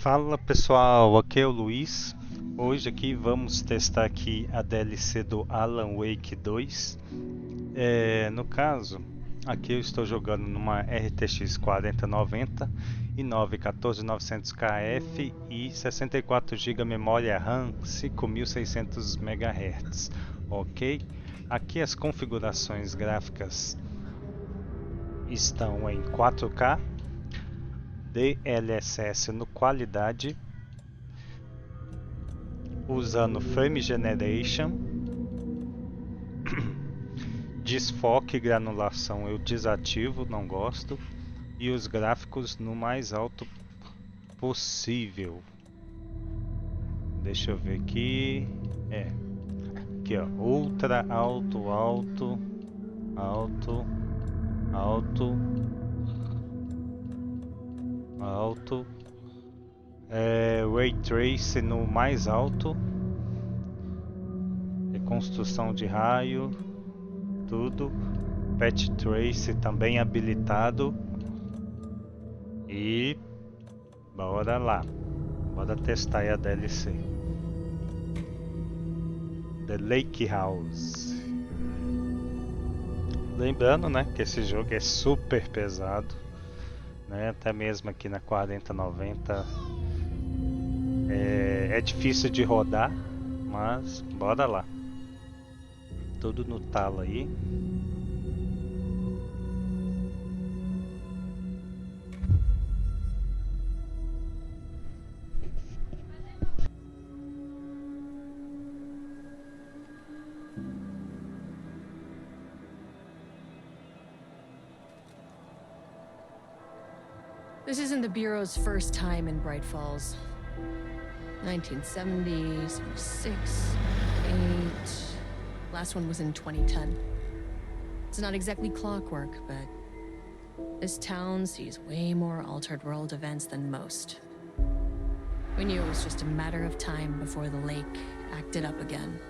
Fala pessoal, aqui é o Luiz. Hoje aqui vamos testar aqui a DLC do Alan Wake 2. No caso, aqui eu estou jogando numa RTX 4090 e 14900KF e 64 GB memória RAM 5600 MHz. Ok? Aqui as configurações gráficas estão em 4K, DLSS no qualidade, usando Frame Generation, desfoque e granulação eu desativo, não gosto, e os gráficos no mais alto possível. Deixa eu ver aqui, aqui ó, ultra, alto, alto, alto, alto, alto, Ray Trace no mais alto, reconstrução de raio, tudo, Patch Trace também habilitado. E bora lá, bora testar aí a DLC The Lake House. Lembrando, né, que esse jogo é super pesado, né, até mesmo aqui na 4090 é difícil de rodar, mas bora lá, tudo no talo aí. This isn't the Bureau's first time in Bright Falls. 1970, 76, 8. Last one was in 2010. It's not exactly clockwork, but this town sees way more altered world events than most. We knew it was just a matter of time before the lake acted up again.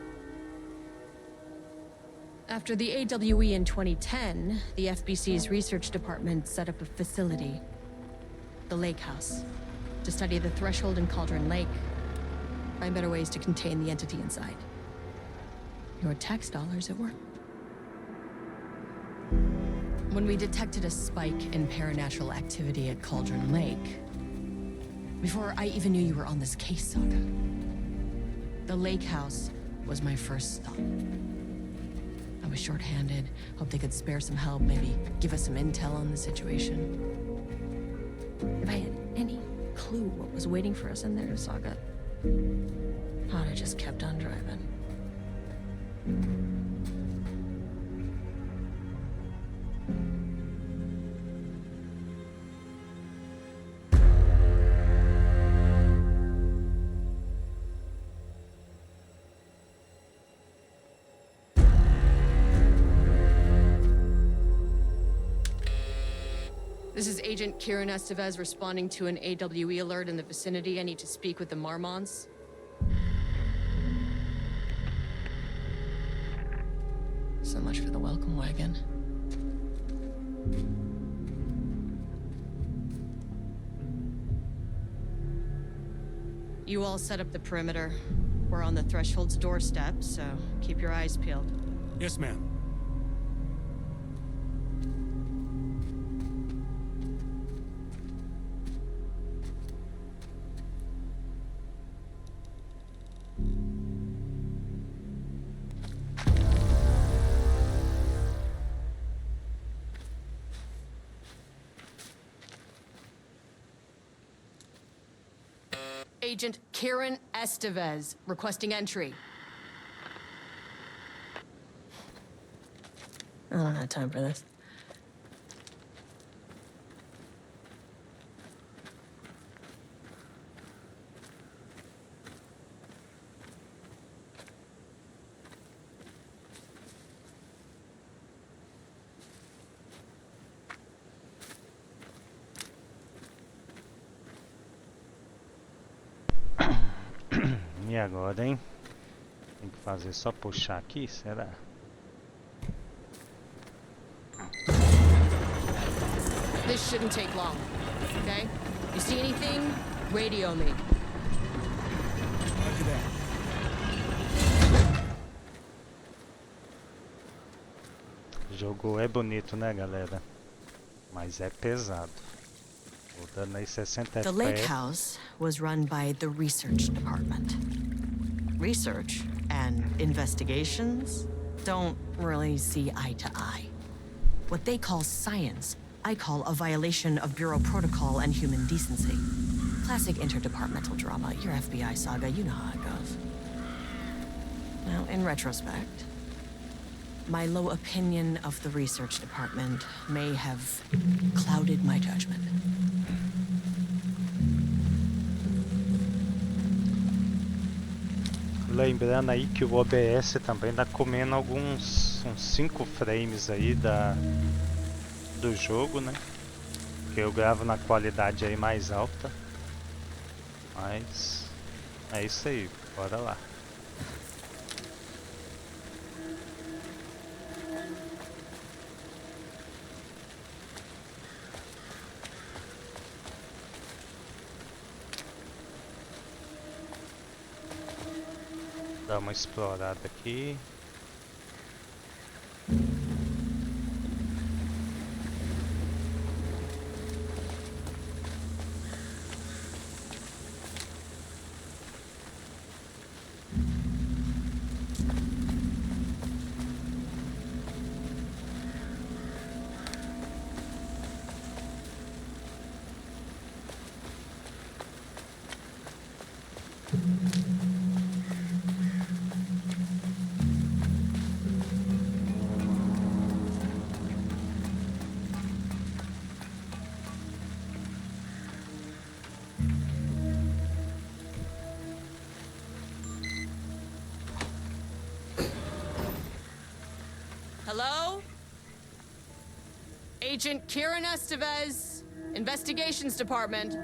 After the AWE in 2010, the FBC's research department set up a facility, the Lake House, to study the Threshold and Cauldron Lake, find better ways to contain the entity inside. Your tax dollars at work. When we detected a spike in paranatural activity at Cauldron Lake, before I even knew you were on this case, Saga, the Lake House was my first stop. I was short-handed, hoped they could spare some help, maybe give us some intel on the situation. If I had any clue what was waiting for us in there, Saga, I'd have just kept on driving. This is Agent Kieran Estevez responding to an AWE alert in the vicinity. I need to speak with the Marmons. So much for the welcome wagon. You all set up the perimeter. We're on the Threshold's doorstep, so keep your eyes peeled. Yes, ma'am. Agent Kieran Estevez, requesting entry. I don't have time for this. E agora, hein? Tem que fazer só puxar aqui, será? This shouldn't take long, okay? You see anything? Radio me. Roger that. O jogo é bonito, né, galera? Mas é pesado. Rodando aí 60 The lake FPS. house was run by the research department. Research and investigations don't really see eye to eye. What they call science, I call a violation of Bureau protocol and human decency. Classic interdepartmental drama, your FBI saga, you know how it goes. Now, in retrospect, my low opinion of the research department may have clouded my judgment. Lembrando aí que o OBS também tá comendo uns 5 frames aí do jogo, né? Que eu gravo na qualidade aí mais alta. Mas é isso aí, bora lá. Dar uma explorada aqui. Hello? Agent Kieran Estevez, Investigations Department.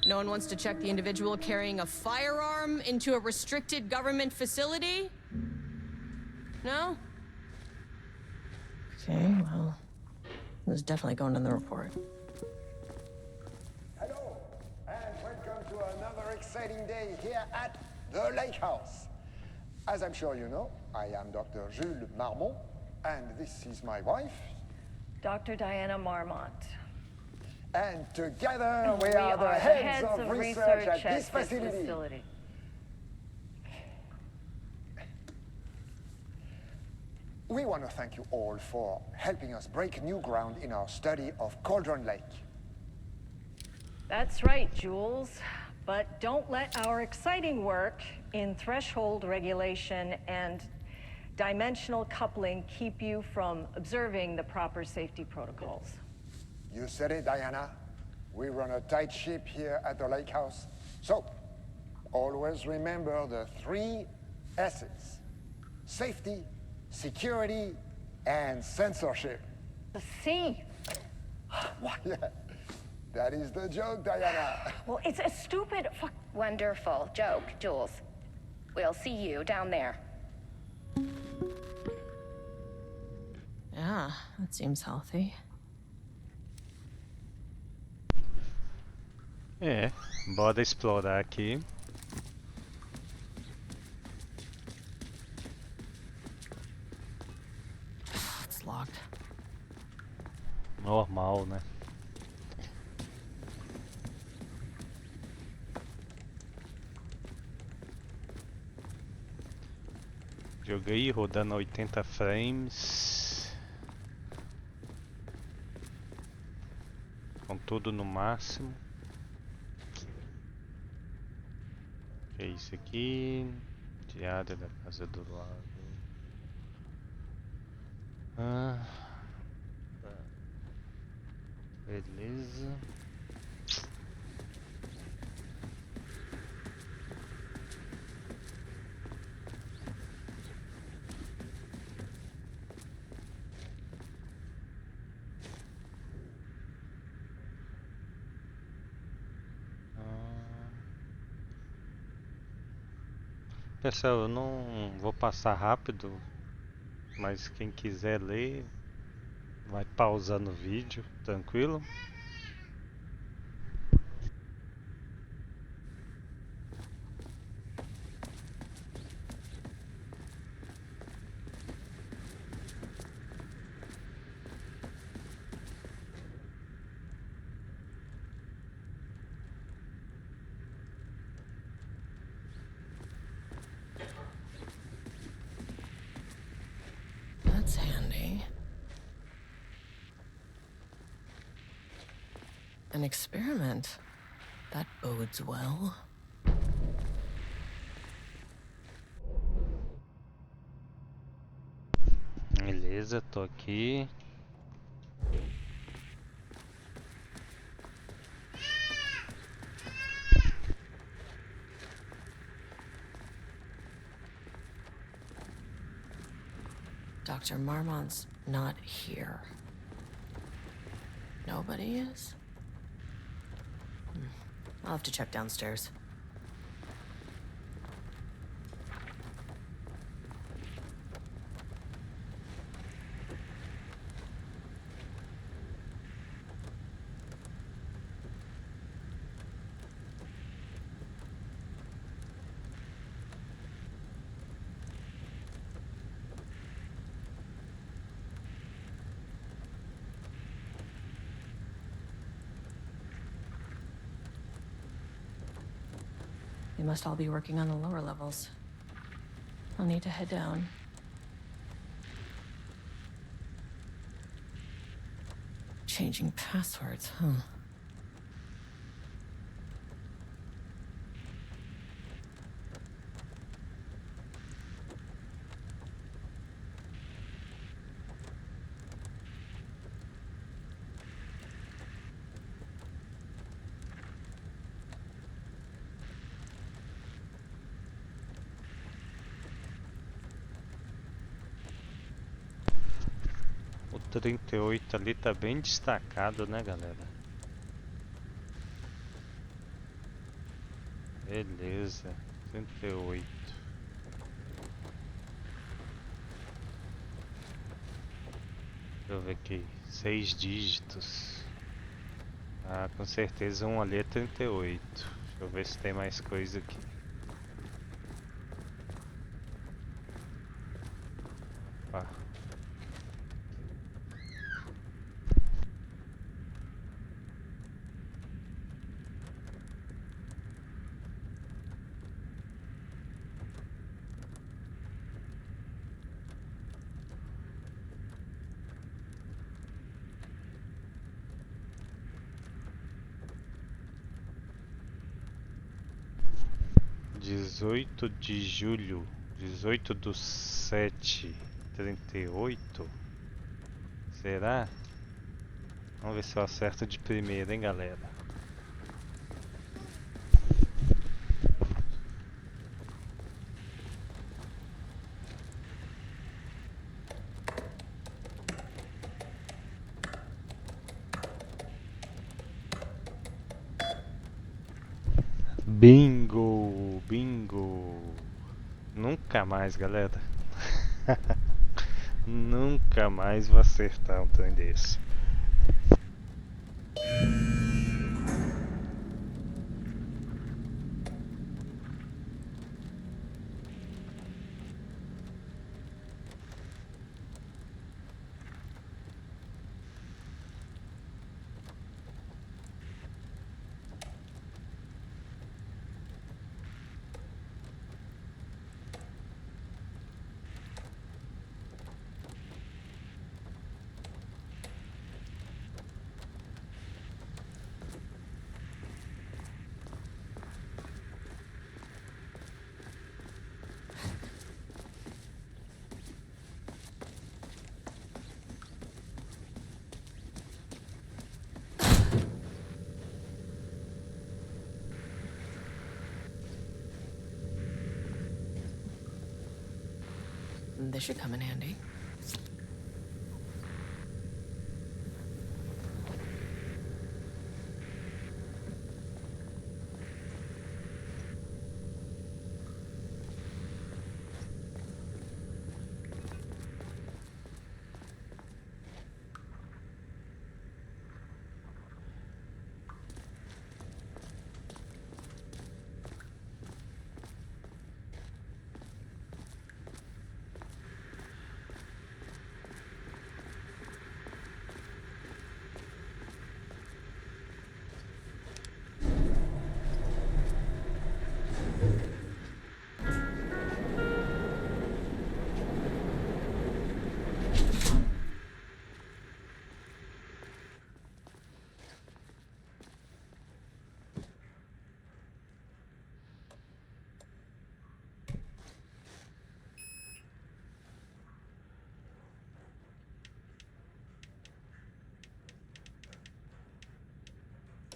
No one wants to check the individual carrying a firearm into a restricted government facility? No? Okay, well, this is definitely going in the report. Hello, and welcome to another exciting day here at the Lake House. As I'm sure you know, I am Dr. Jules Marmont, and this is my wife. Dr. Diana Marmont. And together we are the heads of research at this facility. We want to thank you all for helping us break new ground in our study of Cauldron Lake. That's right, Jules. But don't let our exciting work in threshold regulation and dimensional coupling keep you from observing the proper safety protocols. You said it, Diana. We run a tight ship here at the Lake House. So, always remember the 3 S's. Safety, security, and censorship. The C. Why, that is the joke, Diana. Well, it's a stupid fuck. Wonderful joke, Jules. We'll see you down there. Yeah, that seems healthy. É, bora explorar aqui. It's locked. Normal, né? Joguei rodando 80 frames. Com tudo no máximo. Que é isso aqui? Diária da casa do lago. Ah, tá. Beleza. Pessoal, eu não vou passar rápido mas quem quiser ler, vai pausando o vídeo, tranquilo? That's handy. An experiment. That bodes well. Beleza, tô aqui. Dr. Marmont's not here. Nobody is? I'll have to check downstairs. They must all be working on the lower levels. I'll need to head down. Changing passwords, huh? O 38 ali tá bem destacado, né, galera? Beleza, 38. Deixa eu ver aqui, 6 dígitos. Ah, com certeza um ali é 38. Deixa eu ver se tem mais coisa aqui. Opa. Dezoito de julho, 18/7/38. Será? Vamos ver se eu acerto de primeira, hein, galera. Bingo, bingo. Nunca mais, galera. Nunca mais vou acertar um trem desse. This should come in handy.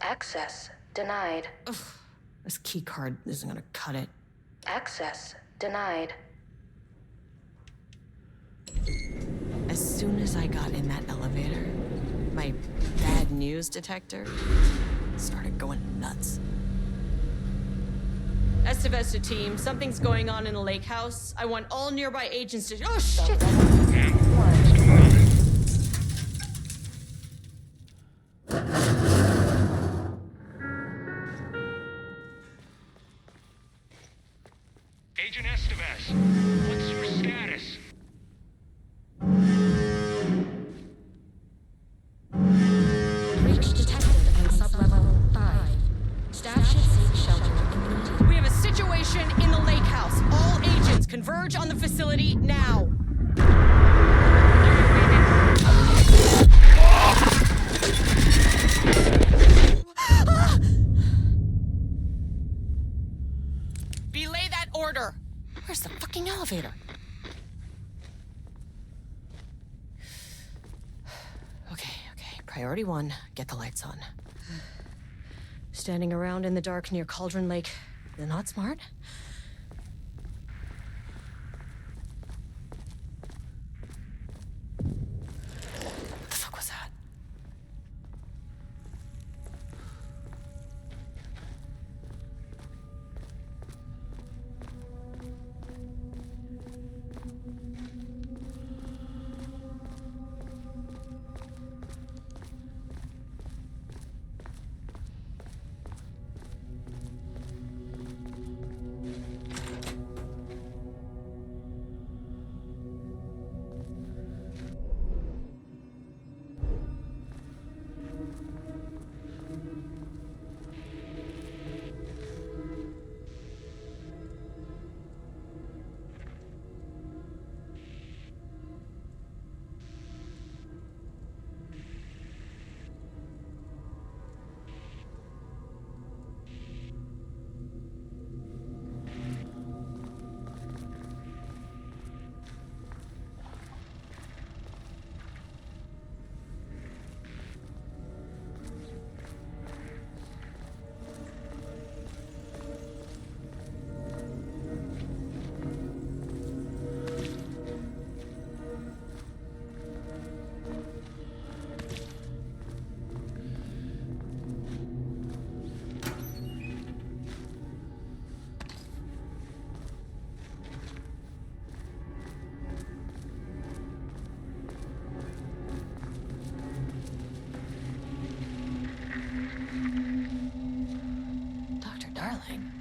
Access denied. Ugh, this key card isn't gonna cut it. Access denied. As soon as I got in that elevator, my bad news detector started going nuts. Estevesta team, something's going on in the lake house. I want all nearby agents to. Oh shit! Agent Estevez, what's your status? Breach detected in sublevel 5. Staff should seek shelter immediately. We have a situation in the lake house. All agents converge on the facility now. Belay that order. Where's the fucking elevator? Okay. Priority 1, get the lights on. Standing around in the dark near Cauldron Lake, not smart. What the fuck was that? Darling.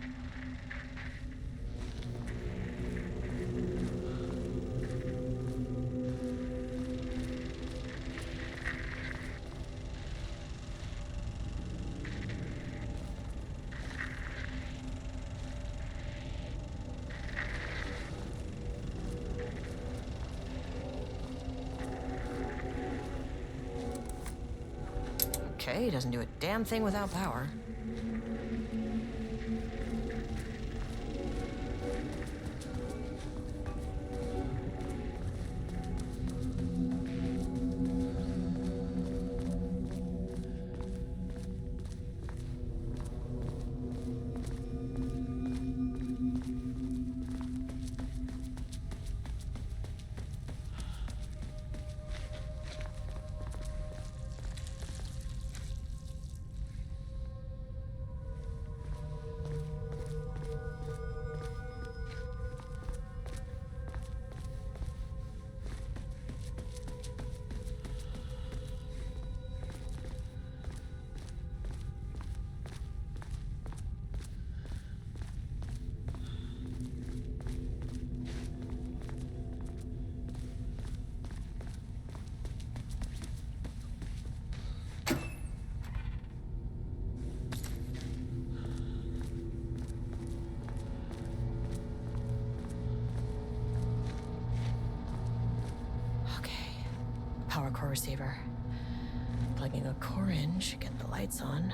Okay, doesn't do a damn thing without power. Power core receiver. Plugging a core in should get the lights on.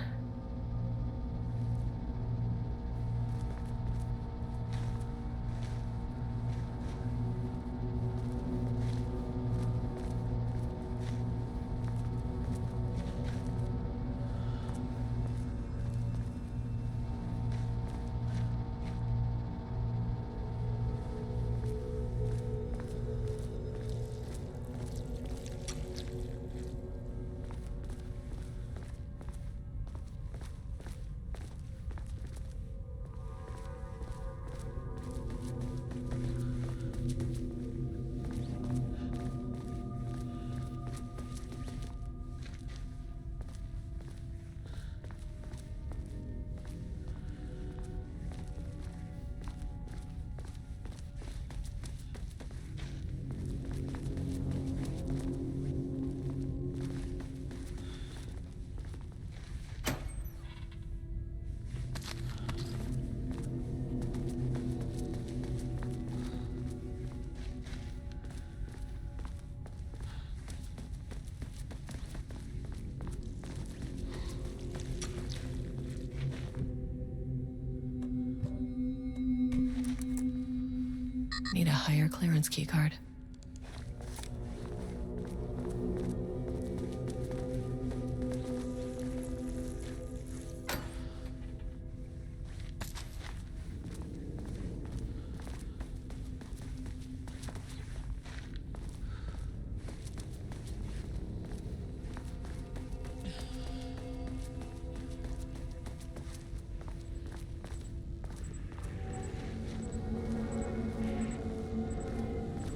Elevator clearance keycard.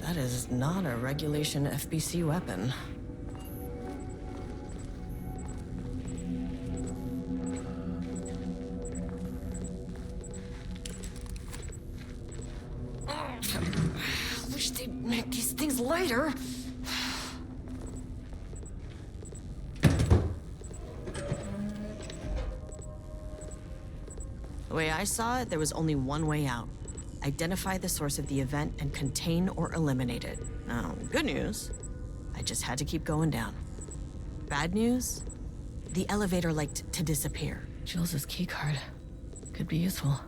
That is not a regulation FBC weapon. I wish they'd make these things lighter. The way I saw it, there was only one way out. Identify the source of the event and contain or eliminate it. Now, good news, I just had to keep going down. Bad news, the elevator liked to disappear. Jules' keycard could be useful.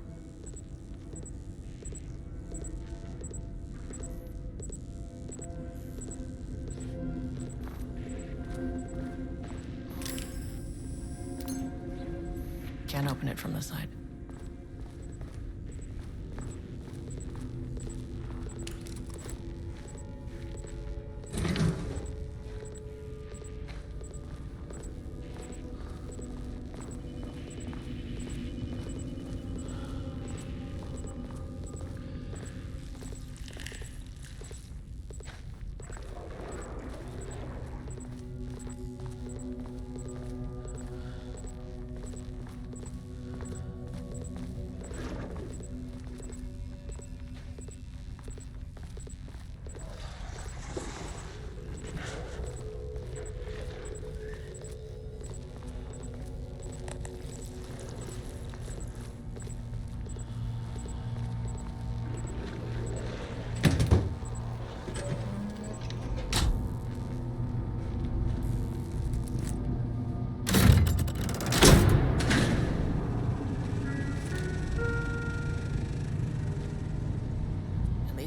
Can't open it from the side.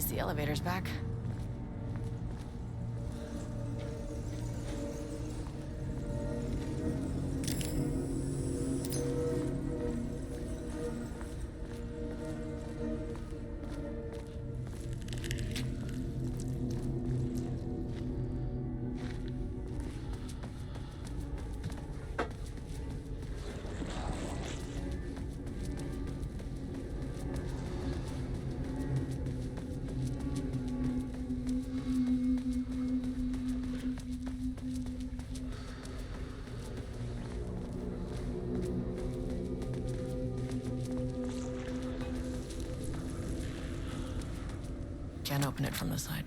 The elevator's back. Can't open it from the side.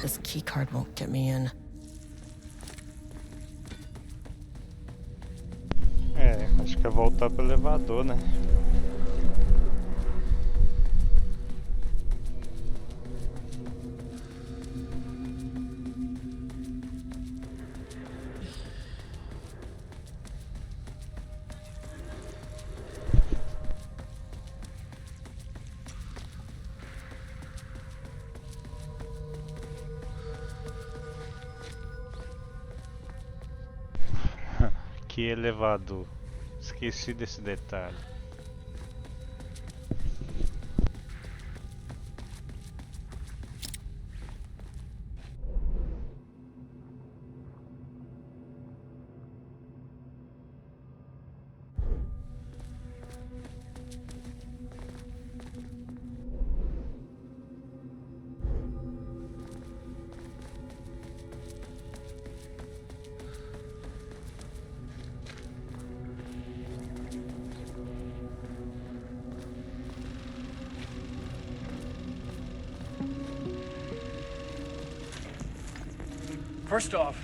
This keycard won't get me in. Acho que é voltar pro elevador, né? Que elevador. Esqueci desse detalhe. First off,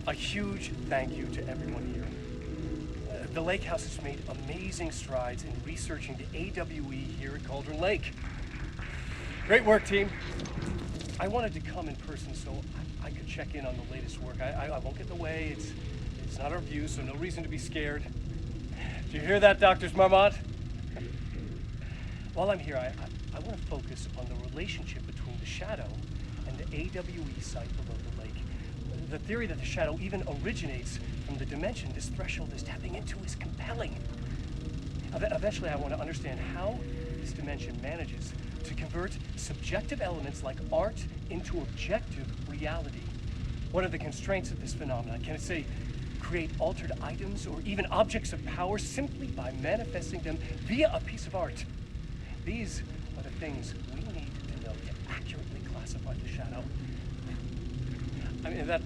a huge thank you to everyone here. The Lake House has made amazing strides in researching the AWE here at Cauldron Lake. Great work, team. I wanted to come in person so I could check in on the latest work. I won't get in the way. It's not our view, so no reason to be scared. Did you hear that, Doctors Marmont? While I'm here, I want to focus on the relationship between the shadow and the AWE site below the lake. The theory that the shadow even originates from the dimension this threshold is tapping into is compelling. Eventually, I want to understand how this dimension manages to convert subjective elements like art into objective reality. What are the constraints of this phenomenon? Can it, say, create altered items or even objects of power simply by manifesting them via a piece of art? These are the things we need to know to accurately classify the shadow. I mean, that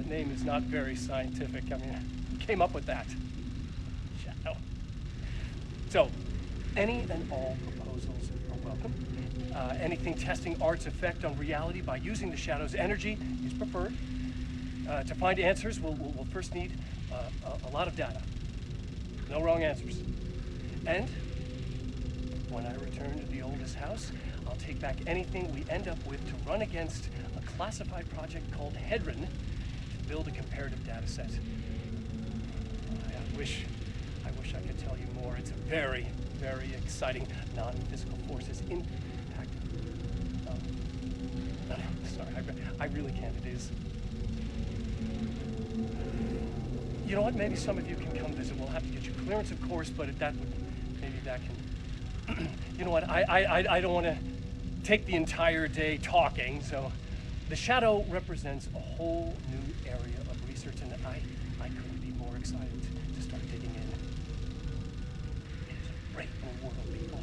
name is not very scientific. I mean, who came up with that? Shadow. So, any and all proposals are welcome. Anything testing art's effect on reality by using the shadow's energy is preferred. To find answers, we'll first need a lot of data. No wrong answers. And when I return to the oldest house, I'll take back anything we end up with to run against a classified project called Hedron to build a comparative data set. I wish I could tell you more. It's a very, very exciting non-physical forces impact. Sorry, I really can't. It is. You know what? Maybe some of you can come visit. We'll have to get you clearance, of course, but maybe that can. You know what? I don't want to take the entire day talking. So, the shadow represents a whole new area of research, and I couldn't be more excited to start digging in. It is a great new world, people.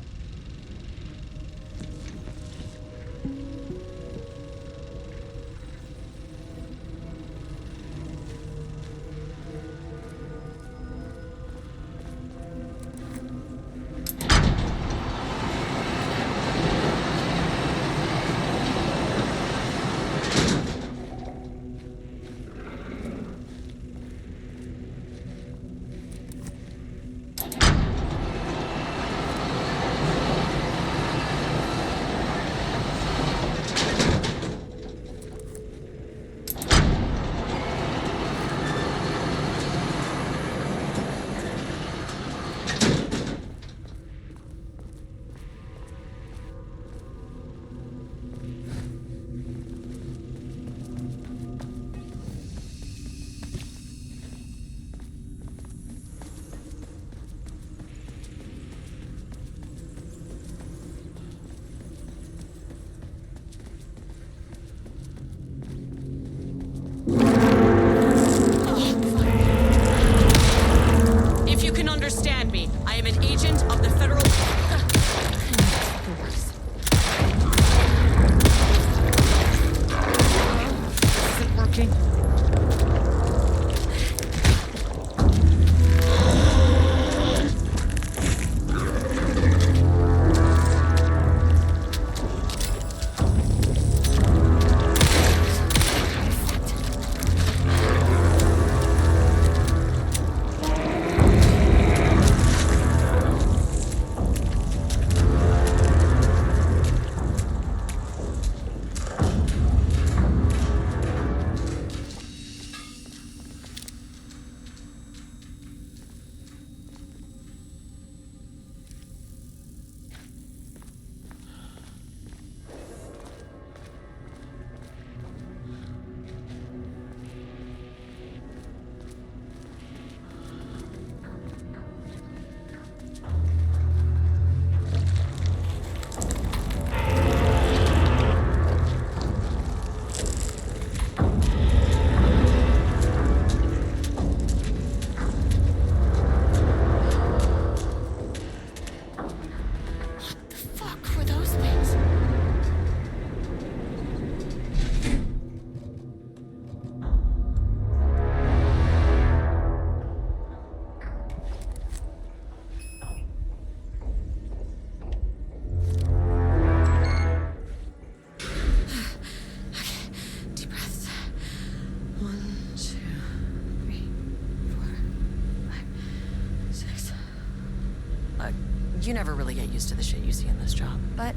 You never really get used to the shit you see in this job, but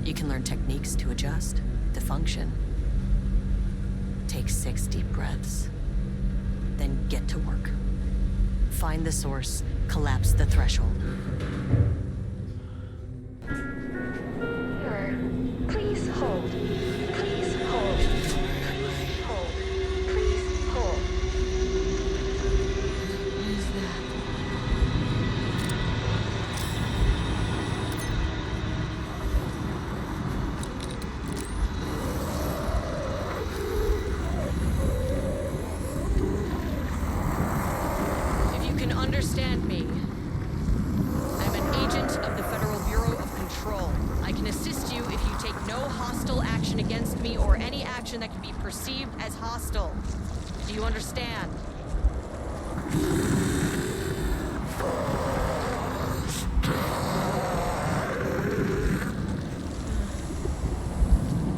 you can learn techniques to adjust, to function. Take 6 deep breaths, then get to work. Find the source, collapse the threshold. Please hold. Please hold. Please hold. Please hold. What is that? If you can understand me, I'm an agent of the Federal Bureau of Control. I can assist you if you take no hostile action against me or any action that can be perceived as hostile. Do you understand?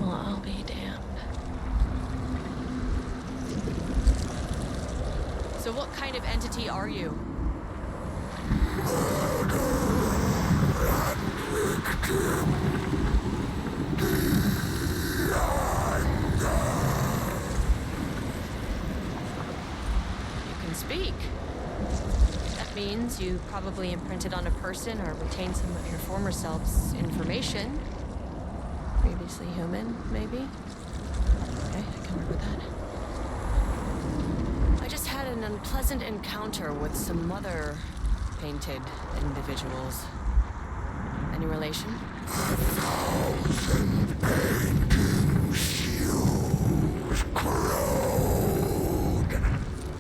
Well, I'll be damned. So what kind of entity are you? You can speak. That means you probably imprinted on a person or retained some of your former self's information. Previously human, maybe? Okay, I can work with that. I just had an unpleasant encounter with some other painted individuals. Any relation?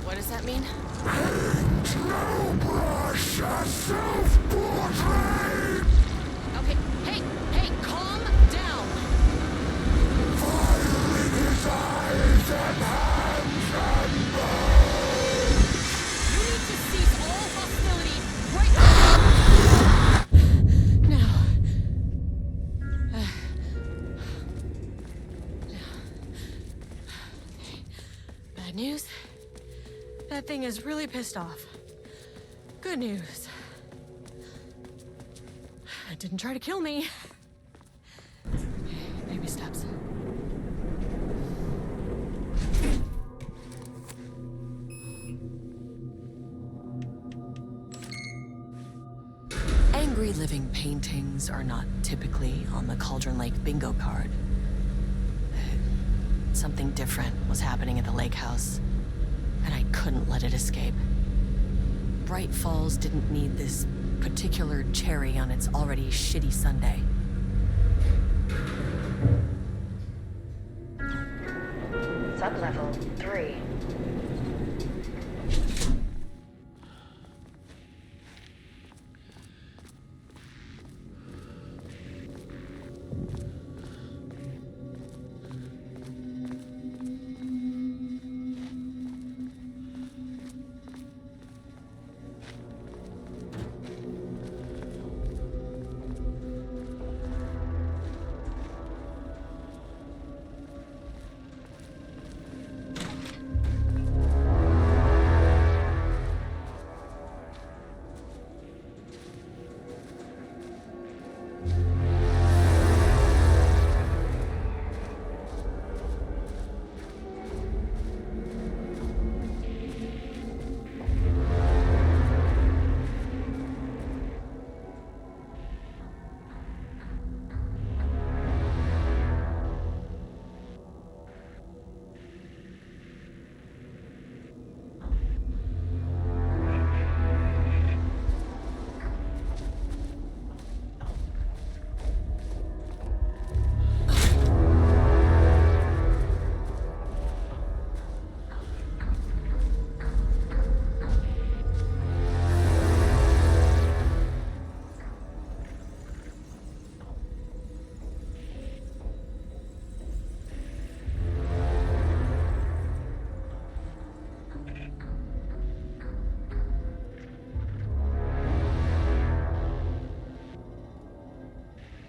What does that mean? Okay, hey, calm down. You need to cease all hostility right now. Bad news. That thing is really pissed off. Good news. It didn't try to kill me. Baby steps. Angry living paintings are not typically on the Cauldron Lake bingo card. Something different was happening at the lake house, and I couldn't let it escape. Bright Falls didn't need this particular cherry on its already shitty sundae. Sublevel 3.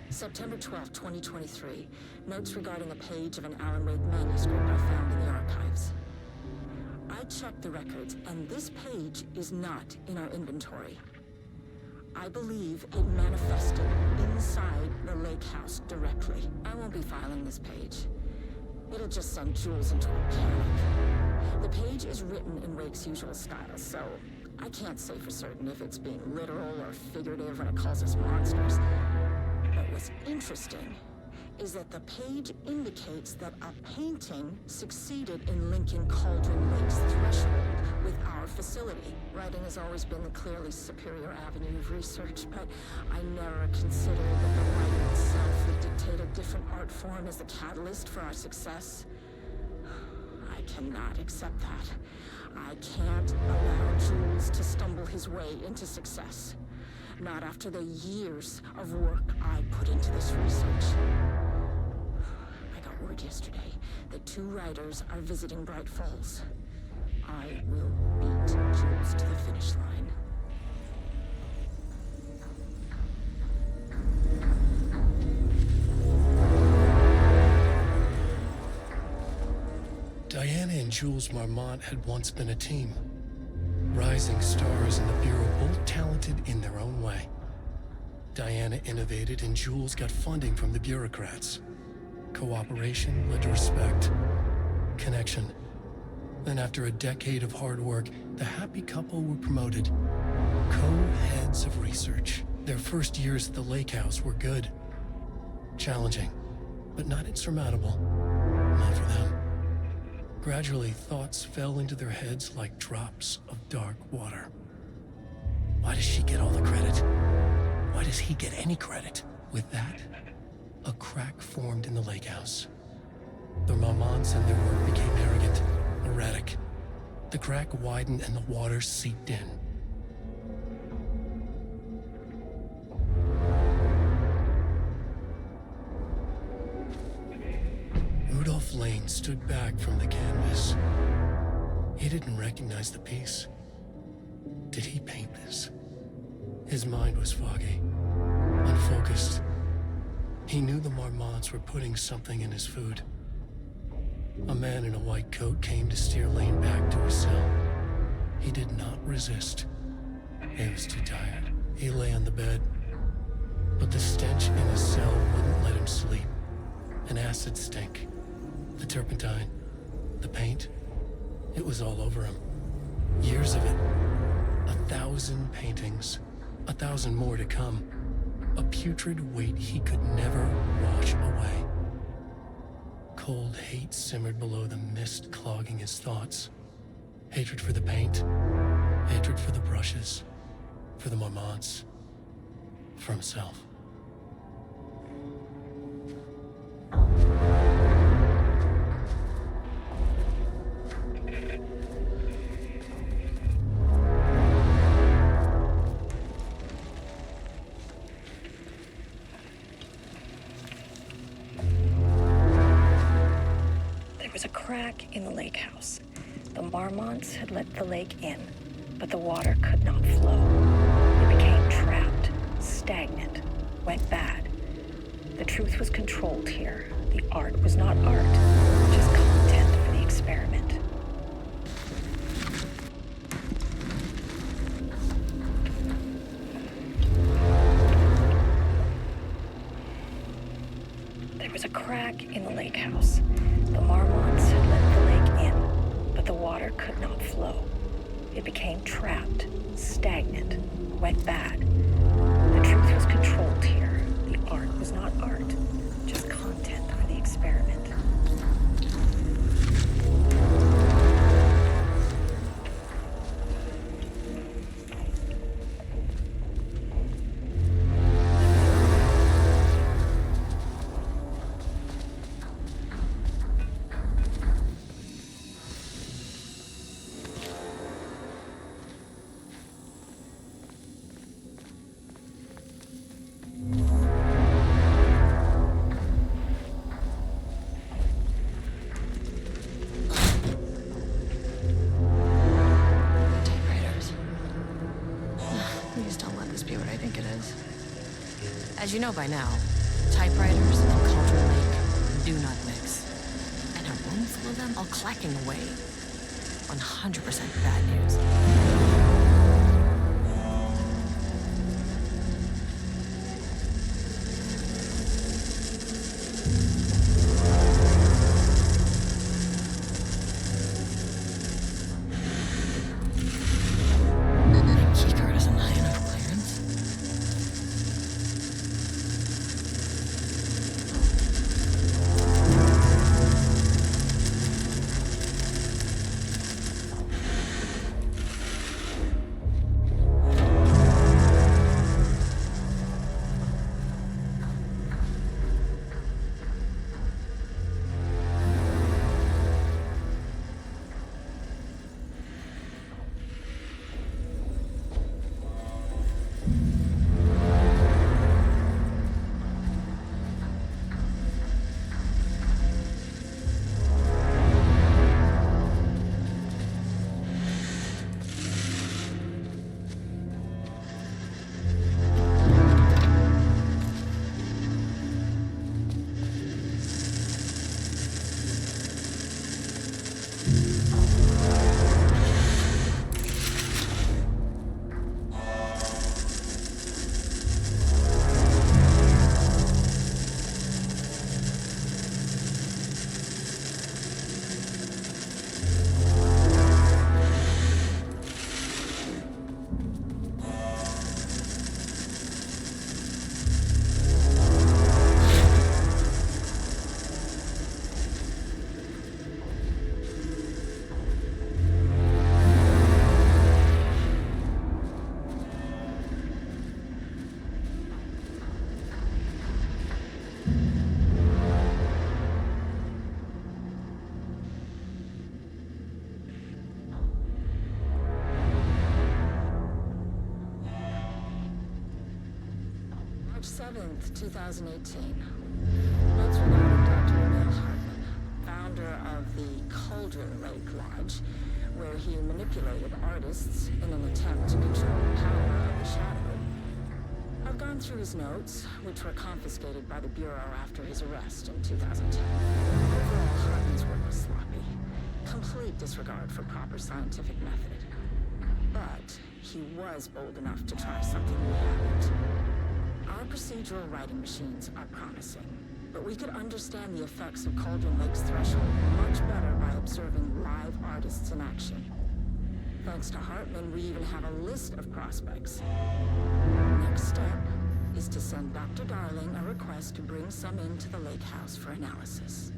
September 12, 2023. Notes regarding a page of an Alan Wake manuscript I found in the archives. I checked the records, and this page is not in our inventory. I believe it manifested inside the lake house directly. I won't be filing this page. It'll just send Jules into a panic. The page is written in Wake's usual style, so I can't say for certain if it's being literal or figurative when it calls us monsters. But what's interesting is that the page indicates that a painting succeeded in linking Cauldron Lake's threshold with our facility. Writing has always been the clearly superior avenue of research, but I never considered that the writing itself would dictate a different art form as the catalyst for our success. I cannot accept that. I can't allow Jules to stumble his way into success. Not after the years of work I put into this research. I got word yesterday that 2 writers are visiting Bright Falls. I will beat Jules to the finish line. Diana and Jules Marmont had once been a team. Rising stars in the Bureau, both talented in their own way. Diana innovated and Jules got funding from the bureaucrats. Cooperation led to respect. Connection. Then after a decade of hard work, the happy couple were promoted. Co-heads of research. Their first years at the lake house were good. Challenging, but not insurmountable. Not for them. Gradually, thoughts fell into their heads like drops of dark water. Why does she get all the credit? Why does he get any credit? With that, a crack formed in the lake house. The Marmonts and their work became arrogant, erratic. The crack widened and the water seeped in. Rudolph Lane stood back from the canvas. He didn't recognize the piece. Did he paint this? His mind was foggy, unfocused. He knew the Marmonts were putting something in his food. A man in a white coat came to steer Lane back to his cell. He did not resist. He was too tired. He lay on the bed, but the stench in his cell wouldn't let him sleep. An acid stink. The turpentine, the paint, it was all over him. Years of it. 1,000 paintings, 1,000 more to come. A putrid weight he could never wash away. Cold hate simmered below the mist clogging his thoughts. Hatred for the paint, hatred for the brushes, for the Marmonts, for himself. There was a crack in the lake house. The Marmonts had let the lake in, but the water could not flow. It became trapped, stagnant, went bad. The truth was controlled here. The art was not art, just content for the experiment. There was a crack in the lake house. The Marmonts had let the lake in, but the water could not flow. It became trapped, stagnant, went bad. The truth was controlled here. The art was not art, just content for the experiment. As you know by now, typewriters and Cauldron Lake do not mix. And a room full of them all clacking away? 100% bad news. 7th, 2018. Notes regarding Dr. Emil Hartman, founder of the Cauldron Lake Lodge, where he manipulated artists in an attempt to control the power of the shadow. I've gone through his notes, which were confiscated by the Bureau after his arrest in 2010. Overall, Hartman's work was sloppy. Complete disregard for proper scientific method. But he was bold enough to try something we haven't. Our procedural writing machines are promising, but we could understand the effects of Cauldron Lake's threshold much better by observing live artists in action. Thanks to Hartman, we even have a list of prospects. Next step is to send Dr. Darling a request to bring some into the lake house for analysis.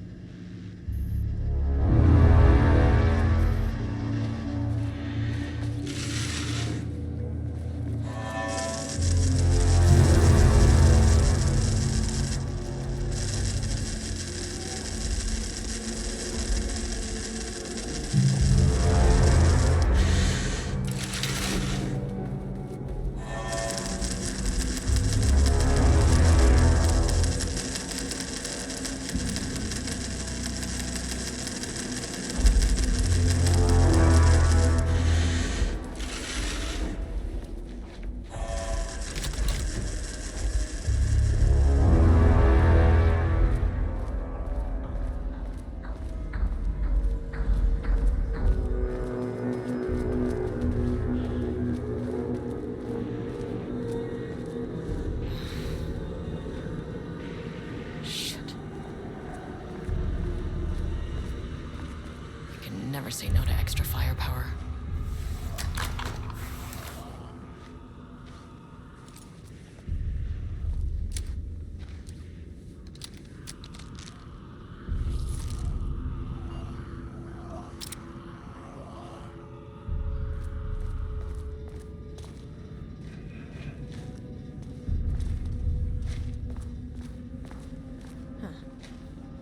Never say no to extra firepower.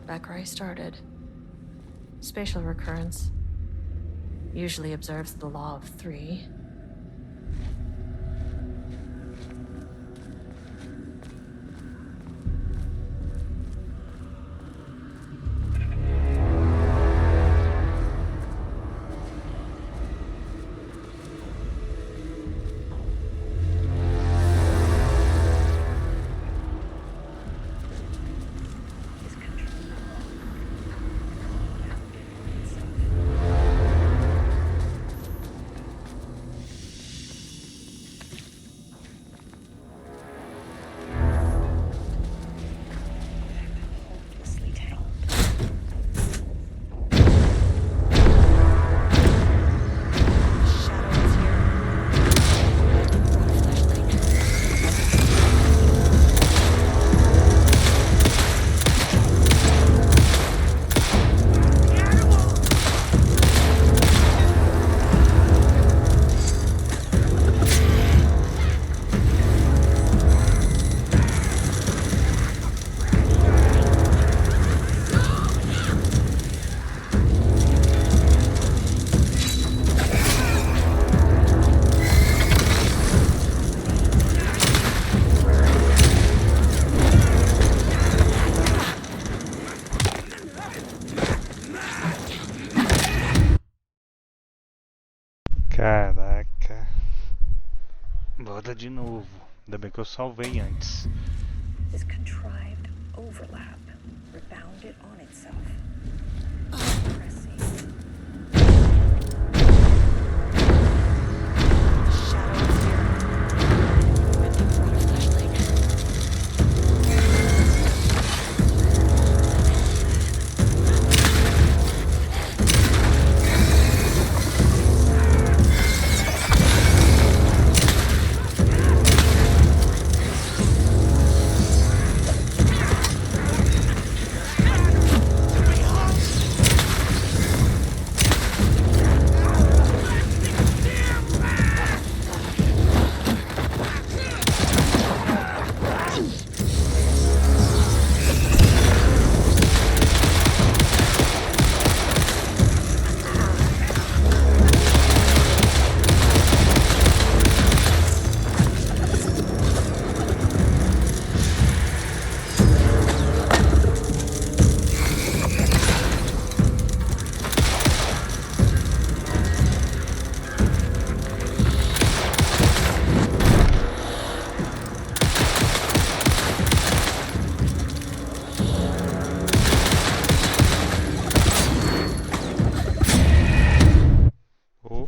Back where I started. Spatial recurrence. Usually observes the law of 3. Caraca. Bora de novo. Ainda bem que eu salvei antes. This contrived overlap rebounded on itself. Pressing. Shadows here. Within front of flashlight.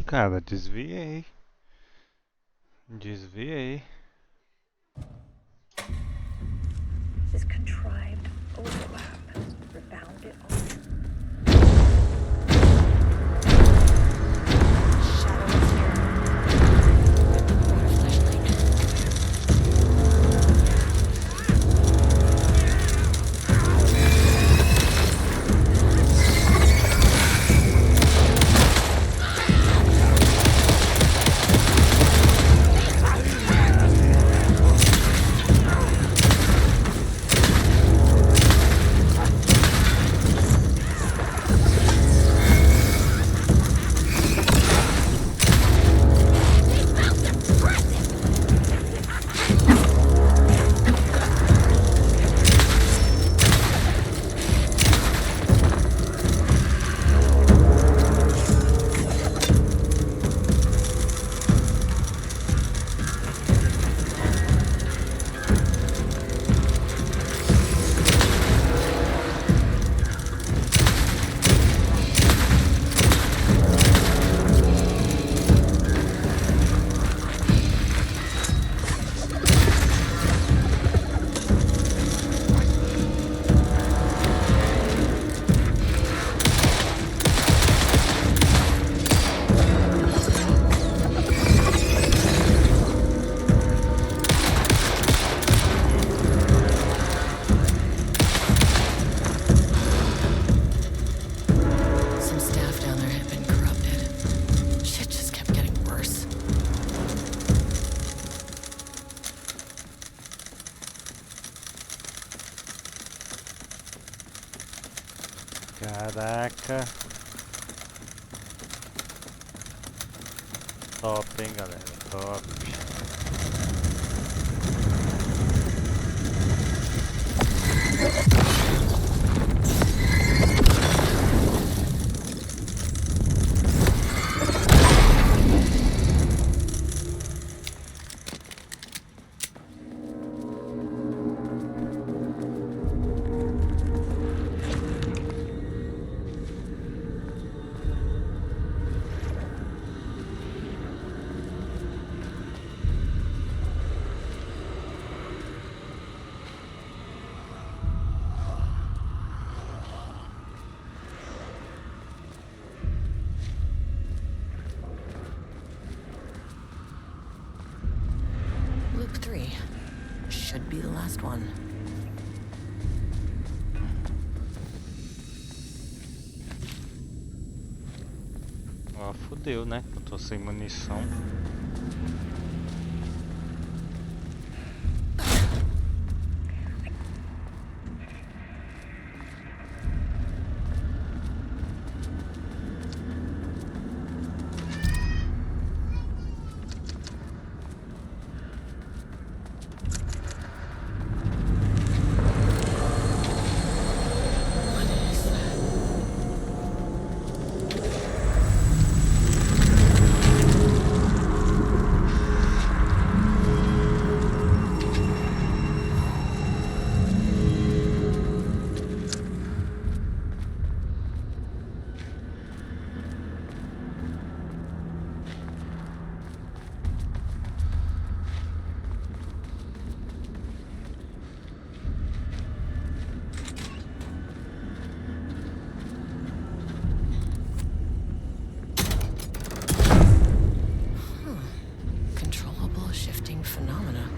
cara, desviei. Desviei. This contrived overlap rebound it all. Caraca. Top, hein, galera. Top. Loop 3. Should be the last one. Ó, fodeu, né? Eu tô sem munição. Controllable shifting phenomena.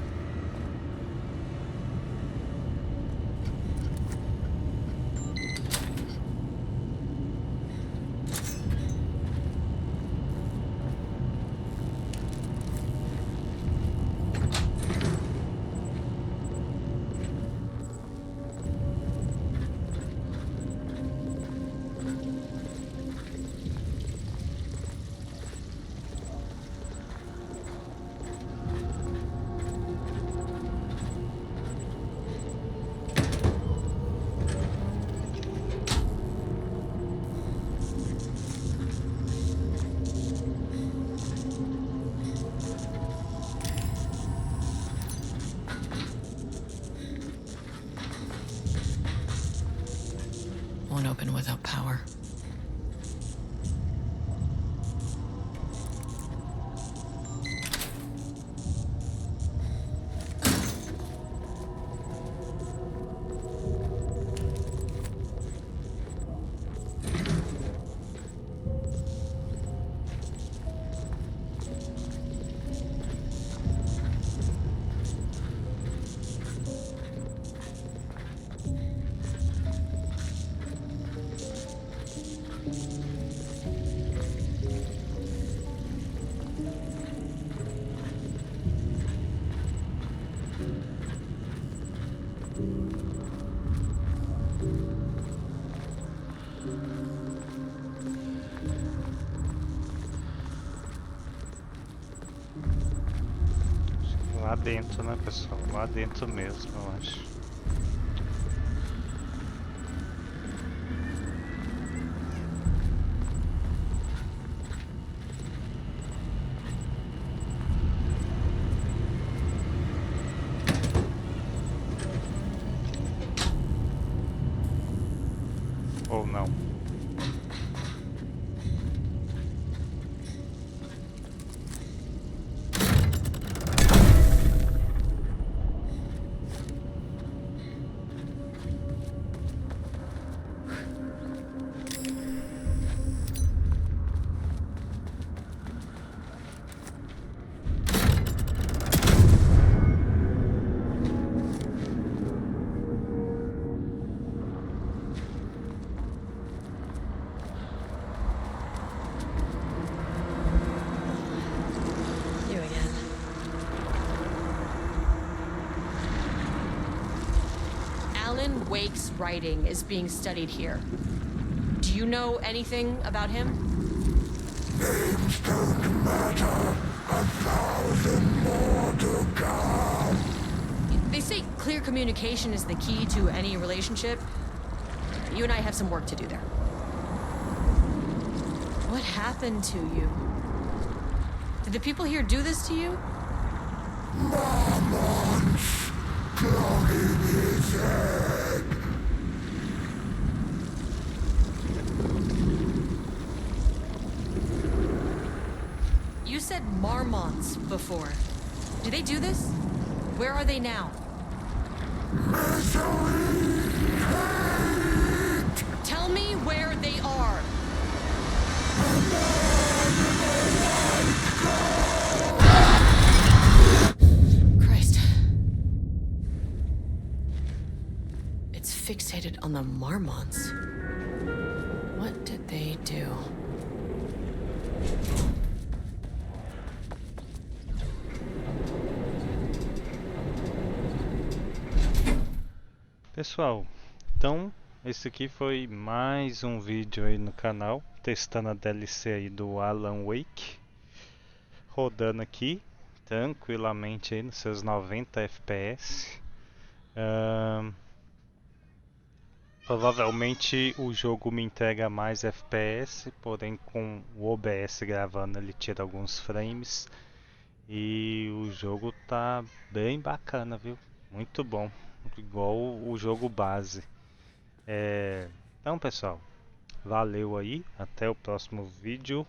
Won't open without power. Lá dentro, né, pessoal? Lá dentro mesmo, eu acho. Ou não. You again. Alan Wake's writing is being studied here. Do you know anything about him? They say clear communication is the key to any relationship. You and I have some work to do there. What happened to you? Did the people here do this to you? You said marmots before. Do they do this? Where are they now? Tell me where they are. Christ. It's fixated on the marmots. What did they do? Pessoal, então esse aqui foi mais um vídeo aí no canal, testando a DLC aí do Alan Wake, rodando aqui tranquilamente aí nos seus 90 FPS. Provavelmente o jogo me entrega mais FPS, porém com o OBS gravando ele tira alguns frames e o jogo tá bem bacana, viu? Muito bom, igual o jogo base. Então, pessoal, valeu aí, até o próximo vídeo.